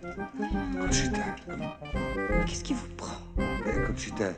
Conchita, Qu'est-ce qui vous prend? Conchita.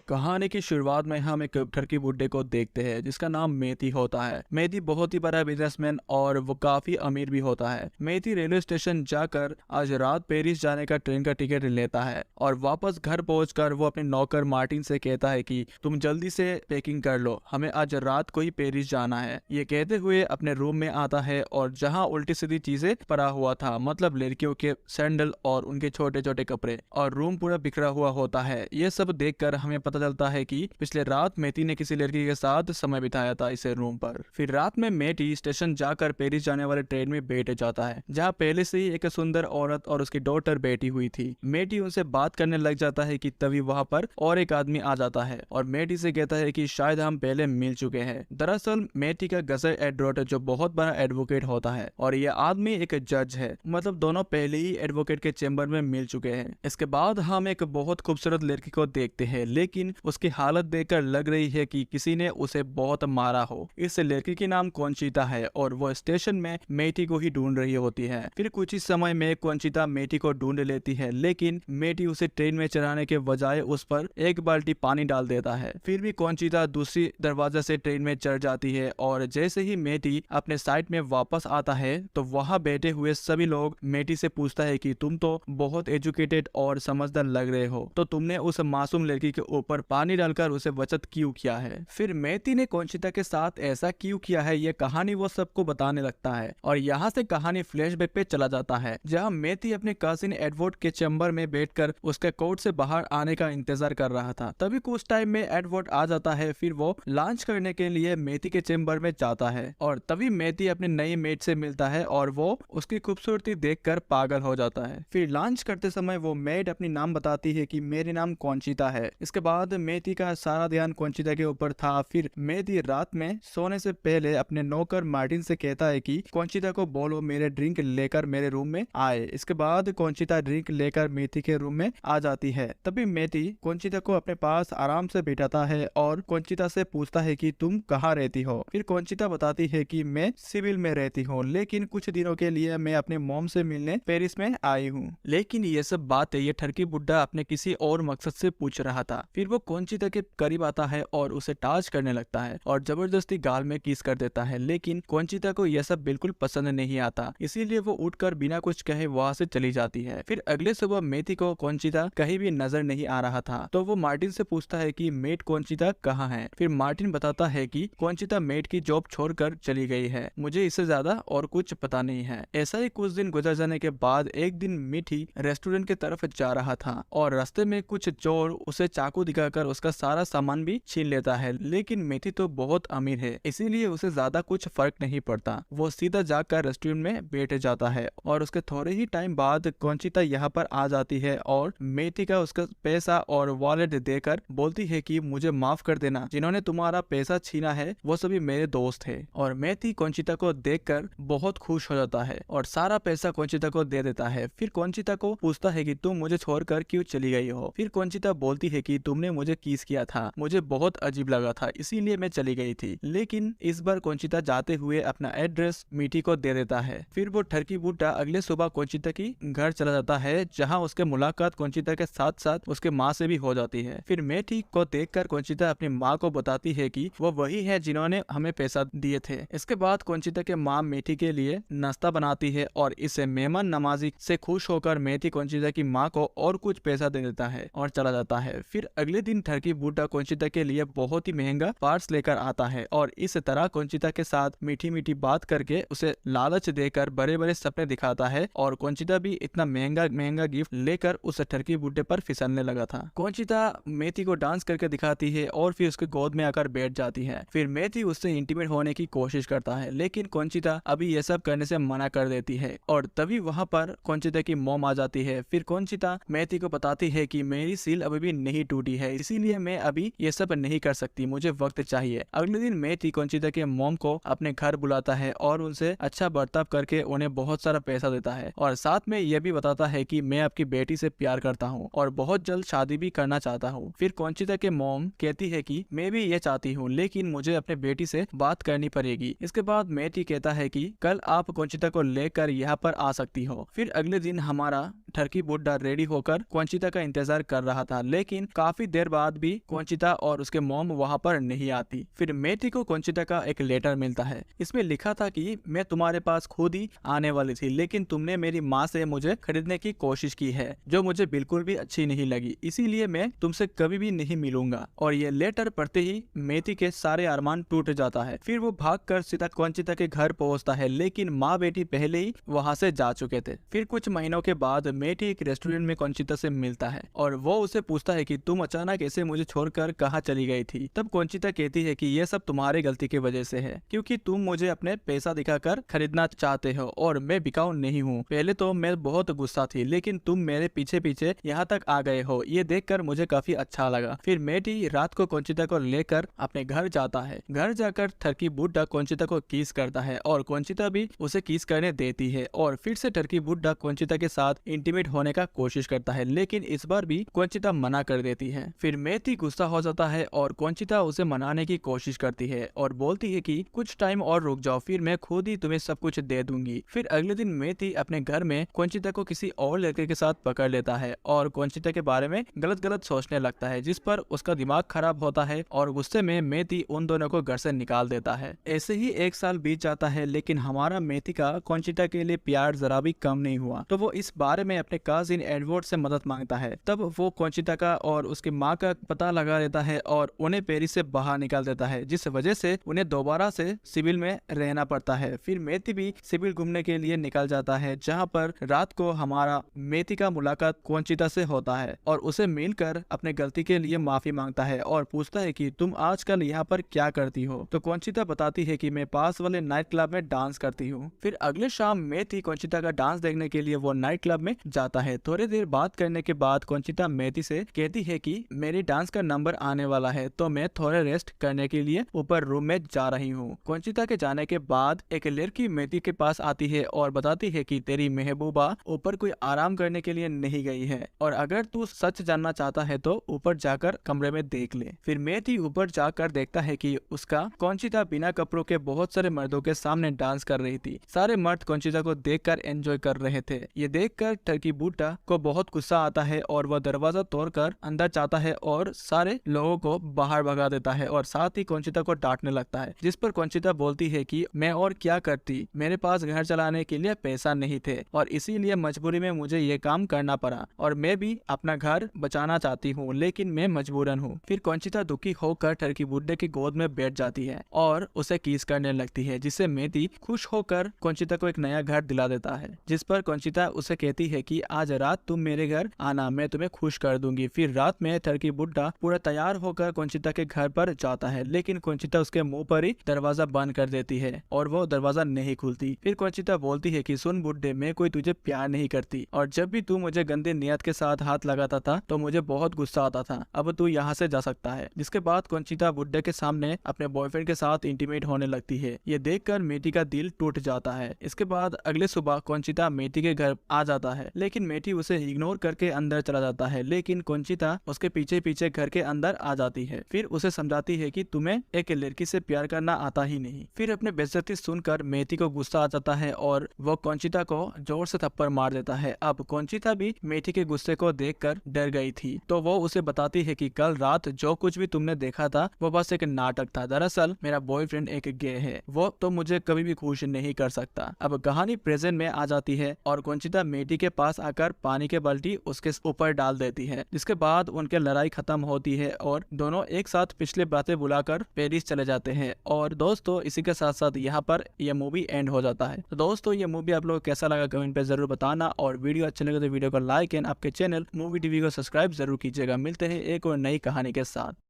कहानी की शुरुआत में हम एक ठरकी बुड्ढे को देखते हैं जिसका नाम मेथी होता है। मेथी बहुत ही बड़ा बिजनेसमैन और वो काफी अमीर भी होता है। मेथी रेलवे स्टेशन जाकर आज रात पेरिस जाने का ट्रेन का टिकट लेता है और वापस घर पहुंचकर वो अपने नौकर मार्टिन से कहता है कि तुम जल्दी से पैकिंग कर लो, हमें आज रात को ही पेरिस जाना है। ये कहते हुए अपने रूम में आता है और जहाँ उल्टी सीधी चीजें पड़ा हुआ था, मतलब लड़कियों के सैंडल और उनके छोटे छोटे कपड़े, और रूम पूरा बिखरा हुआ होता है। ये सब देखकर हमें पता चलता है कि पिछले रात मेथी ने किसी लड़की के साथ समय बिताया था इस रूम पर। फिर रात में मेथी स्टेशन जाकर पेरिस जाने वाले ट्रेन में बैठ जाता है जहाँ पहले से ही एक सुंदर औरत और उसकी डॉटर बैठी हुई थी। मेथी उनसे बात करने लग जाता है कि तभी वहाँ पर और एक आदमी आ जाता है और मेथी से कहता है कि शायद हम पहले मिल चुके हैं। दरअसल मेथी का गजर एडवर्ट जो बहुत बड़ा एडवोकेट होता है और यह आदमी एक जज है, मतलब दोनों पहले ही एडवोकेट के चेंबर में मिल चुके हैं। इसके बाद हम एक बहुत खूबसूरत लड़की को देखते हैं, लेकिन उसकी हालत देखकर लग रही है कि किसी ने उसे बहुत मारा हो। इस लड़की के नाम कॉन्चिता है और वो स्टेशन में मेथी को ही ढूंढ रही होती है। फिर कुछ ही समय में कॉन्चिता मेथी को ढूंढ लेती है, लेकिन मेथी उसे ट्रेन में चढ़ाने के बजाय उस पर एक बाल्टी पानी डाल देता है। फिर भी कॉन्चिता दूसरी दरवाजा से ट्रेन में चढ़ जाती है और जैसे ही मेथी अपने साइड में वापस आता है तो वहाँ बैठे हुए सभी लोग मेथी से पूछता है कि तुम तो बहुत एजुकेटेड और समझदार लग रहे हो, तो तुमने उस मासूम लड़की के ऊपर पानी डालकर उसे बचत क्यों किया है? फिर मेथी ने कॉन्चिता के साथ ऐसा क्यों किया है, ये कहानी वो सबको बताने लगता है और यहाँ से कहानी फ्लैशबैक पे चला जाता है जहाँ मेथी अपने कजिन एडवर्ड के चैम्बर में बैठकर उसके कोर्ट से बाहर आने का इंतजार कर रहा था। तभी कुछ टाइम में एडवर्ड आ जाता है। फिर वो लंच करने के लिए मेथी के चैम्बर में जाता है और तभी मेथी अपने नई मेट से मिलता है और वो उसकी खूबसूरती देखकर पागल हो जाता है। फिर लंच करते समय वो मेड अपनी नाम बताती है कि मेरे नाम कॉन्चिता है। इसके बाद मेथी का सारा ध्यान कॉन्चिता के ऊपर था। फिर मेथी रात में सोने से पहले अपने नौकर मार्टिन से कहता है कि कॉन्चिता को बोलो मेरे ड्रिंक लेकर मेरे रूम में आए। इसके बाद कॉन्चिता ड्रिंक लेकर मेथी के रूम में आ जाती है। तभी मेथी कॉन्चिता को अपने पास आराम से बिठाता है और कॉन्चिता से पूछता है कि तुम कहाँ रहती हो। फिर कॉन्चिता बताती है कि मैं सिविल में रहती हूँ, लेकिन कुछ दिनों के लिए मैं अपने मॉम से मिलने पेरिस में आई हूँ। लेकिन ये सब बातें ये ठरकी बुड्ढा अपने किसी और मकसद से पूछ रहा था। फिर वो कॉन्चिता के करीब आता है और उसे टाच करने लगता है और जबरदस्ती गाल में किस कर देता है, लेकिन कॉन्चिता को यह सब बिल्कुल पसंद नहीं आता, इसीलिए वो उठकर बिना कुछ कहे वहाँ से चली जाती है। फिर अगले सुबह मेथी को कॉन्चिता कहीं भी नजर नहीं आ रहा था, तो वो मार्टिन से पूछता है कि मेट कॉन्चिता कहाँ है। फिर मार्टिन बताता है कि कॉन्चिता मेट की जॉब छोड़कर चली गई है, मुझे इससे ज्यादा और कुछ पता नहीं है। ऐसा ही कुछ दिन गुजर जाने के बाद एक दिन मीठी रेस्टोरेंट की तरफ जा रहा था और रास्ते में कुछ चोर उसे चाकू दिखाकर उसका सारा सामान भी छीन लेता है, लेकिन मेथी तो बहुत अमीर है इसीलिए उसे ज्यादा कुछ फर्क नहीं पड़ता। वो सीधा जाकर रेस्टोरेंट में बैठ जाता है और उसके थोड़े ही टाइम बाद कॉन्चिता यहाँ पर आ जाती है और मेथी का उसका पैसा और वॉलेट देकर बोलती है कि मुझे माफ कर देना, जिन्होंने तुम्हारा पैसा छीना है वो सभी मेरे दोस्त है। और मेथी कॉन्चिता को देखकर बहुत खुश हो जाता है और सारा पैसा कॉन्चिता को दे देता है। फिर कॉन्चिता को पूछता है कि तुम मुझे छोड़कर क्यों चली गई हो। फिर कॉन्चिता बोलती है कि तुमने मुझे किस किया था, मुझे बहुत अजीब लगा था इसीलिए मैं चली गई थी। लेकिन इस बार कॉन्चिता जाते हुए अपना एड्रेस मीठी को दे देता है। फिर वो ठरकी बुड्ढा अगले सुबह कॉन्चिता की घर चला जाता है जहाँ उसके मुलाकात कॉन्चिता के साथ साथ उसके माँ से भी हो जाती है। फिर मेथी को देखकर कॉन्चिता अपनी माँ को बताती है कि वो वही है जिन्होंने हमें पैसा दिए थे। इसके बाद कॉन्चिता के माँ मेथी के लिए नाश्ता बनाती है और इसे मेहमान नवाजी से खुश होकर मेथी कॉन्चिता की माँ को और कुछ पैसा दे देता है और चला जाता है। फिर अगले दिन ठरकी बुड्ढा कॉन्चिता के लिए बहुत ही महंगा पार्स लेकर आता है और इस तरह कॉन्चिता के साथ मीठी मीठी बात करके उसे लालच देकर बड़े बड़े सपने दिखाता है और कॉन्चिता भी इतना महंगा महंगा गिफ्ट लेकर उस ठरकी बुड्ढे पर फिसलने लगा था। कॉन्चिता मेथी को डांस करके दिखाती है और फिर उसके गोद में आकर बैठ जाती है। फिर मेथी उससे इंटीमेट होने की कोशिश करता है, लेकिन कॉन्चिता अभी ये सब करने से मना कर देती है और तभी वहाँ पर कॉन्चिता की मॉम आ जाती है। फिर कॉन्चिता मेथी को बताती है कि मेरी सील अभी भी नहीं टूटी है, इसीलिए मैं अभी ये सब नहीं कर सकती, मुझे वक्त चाहिए। अगले दिन मेथी कंचिता के मॉम को अपने घर बुलाता है और उनसे अच्छा बर्ताव करके उन्हें बहुत सारा पैसा देता है और साथ में यह भी बताता है कि मैं आपकी बेटी से प्यार करता हूँ और बहुत जल्द शादी भी करना चाहता हूँ। फिर कंचिता के मॉम कहती है कि मैं भी ये चाहती हूँ, लेकिन मुझे अपने बेटी से बात करनी पड़ेगी। इसके बाद मेथी कहता है कि कल आप कंचिता को लेकर यहाँ पर आ सकती हो। फिर अगले दिन हमारा ठरकी बुड्ढा रेडी होकर कंचिता का इंतजार कर रहा था, लेकिन काफी देर बाद भी कंचिता और उसके मॉम वहाँ पर नहीं आती। फिर मेथी को कंचिता का एक लेटर मिलता है। इसमें लिखा था कि मैं तुम्हारे पास खुद ही आने वाली थी, लेकिन तुमने मेरी माँ से मुझे खरीदने की कोशिश की है, जो मुझे बिल्कुल भी अच्छी नहीं लगी, इसीलिए मैं तुमसे कभी भी नहीं मिलूंगा। और ये लेटर पढ़ते ही मेथी के सारे अरमान टूट जाता है। फिर वो भागकर सीधा कंचिता के घर पहुंचता है, लेकिन माँ बेटी पहले ही वहां से जा चुके थे। फिर कुछ महीनों के बाद मेथी एक रेस्टोरेंट में कंचिता से मिलता है और वो उसे पूछता है कि तुम अचानक ऐसे मुझे छोड़कर कहाँ चली गई थी। तब कंचिता कहती है कि ये सब तुम्हारी गलती की वजह से है, क्योंकि तुम मुझे अपने पैसा दिखाकर खरीदना चाहते हो और मैं बिकाऊ नहीं हूँ। पहले तो मैं बहुत गुस्सा थी, लेकिन तुम मेरे पीछे पीछे यहाँ तक आ गए हो, ये देखकर मुझे काफी अच्छा लगा। फिर मेथी रात को कंचिता को लेकर अपने घर जाता है। घर जाकर ठरकी बुड्ढा कंचिता को किस करता है और कंचिता भी उसे किस करने देती है और फिर से ठरकी बुड्ढा कंचिता के साथ इंटीमेट होने का कोशिश करता है, लेकिन इस बार भी कंचिता मना कर देती है। फिर मेथी गुस्सा हो जाता है और कंचिता उसे मनाने की कोशिश करती है और बोलती है कि कुछ टाइम और रुक जाओ, फिर मैं खुद ही तुम्हें सब कुछ दे दूंगी। फिर अगले दिन मेथी अपने घर में कंचिता को किसी और लड़के के साथ पकड़ लेता है और कंचिता के बारे में गलत गलत सोचने लगता है, जिस पर उसका दिमाग खराब होता है और गुस्से में मेथी उन दोनों को घर से निकाल देता है। ऐसे ही एक साल बीत जाता है, लेकिन हमारा मेथी का कंचिता के लिए प्यार जरा भी कम नहीं हुआ। तो वो इस बारे में अपने कजिन एडवर्ड से मदद मांगता है। तब वो कंचिता का और उसकी माँ का पता लगा लेता है और उन्हें पेरिस से बाहर निकाल देता है, जिस वजह से उन्हें दोबारा से सिविल में रहना पड़ता है। फिर मेथी भी सिविल घूमने के लिए निकल जाता है, जहाँ पर रात को हमारा मेथी का मुलाकात कंचिता से होता है और उसे मिलकर अपने गलती के लिए माफी मांगता है और पूछता है कि तुम आजकल यहाँ पर क्या करती हो। तो कंचिता बताती है कि मैं पास वाले नाइट क्लब में डांस करती हूँ। फिर अगले शाम मेथी कंचिता का डांस देखने के लिए वो नाइट क्लब में जाता है। थोड़ी देर बात करने के बाद कंचिता मेथी से कहती है कि मेरी डांस का नंबर आने वाला है, तो मैं थोड़े रेस्ट करने के लिए ऊपर रूम में जा रही हूँ। कंचिता के जाने के बाद एक लड़की मेथी के पास आती है और बताती है कि तेरी महबूबा ऊपर कोई आराम करने के लिए नहीं गई है और अगर तू सच जानना चाहता है तो ऊपर जाकर कमरे में देख ले। फिर मेथी ऊपर जाकर देखता है कि उसका कंचिता बिना कपड़ों के बहुत सारे मर्दों के सामने डांस कर रही थी। सारे मर्द कंचिता को देखकर एंजॉय कर रहे थे। ये देखकर ठरकी बुड्ढा को बहुत गुस्सा आता है और वह दरवाजा तोड़कर अंदर जाता है और सारे लोगों को बाहर भगा देता है और साथ ही कंचिता को डांटने लगता है, जिस पर कंचिता बोलती है कि मैं और क्या करती, मेरे पास घर चलाने के लिए पैसा नहीं थे और इसीलिए मजबूरी में मुझे ये काम करना पड़ा और मैं भी अपना घर बचाना चाहती हूँ, लेकिन मैं मजबूरन हूँ। फिर कंचिता दुखी होकर ठरकी बुड्ढे की गोद में बैठ जाती है और उसे किस करने लगती है, जिससे मेथी खुश होकर कंचिता को एक नया घर दिला देता है, जिस पर कंचिता उसे कहती है कि आज रात तुम मेरे घर आना, मैं तुम्हें खुश कर दूंगी। फिर रात में ठरकी बुड्ढा पूरा तैयार होकर कंचिता के घर पर जाता है, लेकिन कंचिता उसके मुंह पर ही दरवाजा बंद कर देती है और वो दरवाजा नहीं खुलती। फिर कंचिता बोलती है कि सुन बुड्ढे, मैं कोई तुझे प्यार नहीं करती और जब भी तू मुझे गंदे नियत के साथ हाथ लगाता था तो मुझे बहुत गुस्सा आता था, अब तू यहाँ से जा सकता है। जिसके बाद कंचिता बुड्ढे के सामने अपने बॉयफ्रेंड के साथ इंटीमेट होने लगती है। ये देखकर मेथी का दिल टूट जाता है। इसके बाद अगले सुबह कंचिता मेथी के घर आ जाता है, लेकिन मेथी उसे इग्नोर करके अंदर चला जाता है, लेकिन कंचिता उसके पीछे पीछे घर के अंदर आ जाती है। फिर उसे समझाती है कि तुम्हें एक लड़की से प्यार करना आता ही नहीं। फिर अपने बेइज्जती सुनकर मेथी को गुस्सा आ जाता है और वो कंचिता को जोर से थप्पड़ मार देता है। अब कंचिता भी मेथी के गुस्से को देखकर डर गई थी, तो वो उसे बताती है कि कल रात जो कुछ भी तुमने देखा था वो बस एक नाटक था, दरअसल मेरा बॉयफ्रेंड एक गे है, वो तो मुझे कभी भी खुश नहीं कर सकता। अब कहानी प्रेजेंट में आ जाती है और कंचिता मेथी के पास आकर पानी के बाल्टी उसके ऊपर डाल देती है, जिसके बाद उनके लड़ाई खत्म होती है और दोनों एक साथ पिछले बातें बुलाकर पेरिस चले जाते हैं। और दोस्तों इसी के साथ साथ यहाँ पर यह मूवी एंड हो जाता है। तो दोस्तों ये मूवी आप लोग कैसा लगा कमेंट पे जरूर बताना और वीडियो अच्छा लगे तो वीडियो को लाइक एंड आपके चैनल मूवी टीवी को सब्सक्राइब जरूर कीजिएगा। मिलते हैं एक और नई कहानी के साथ।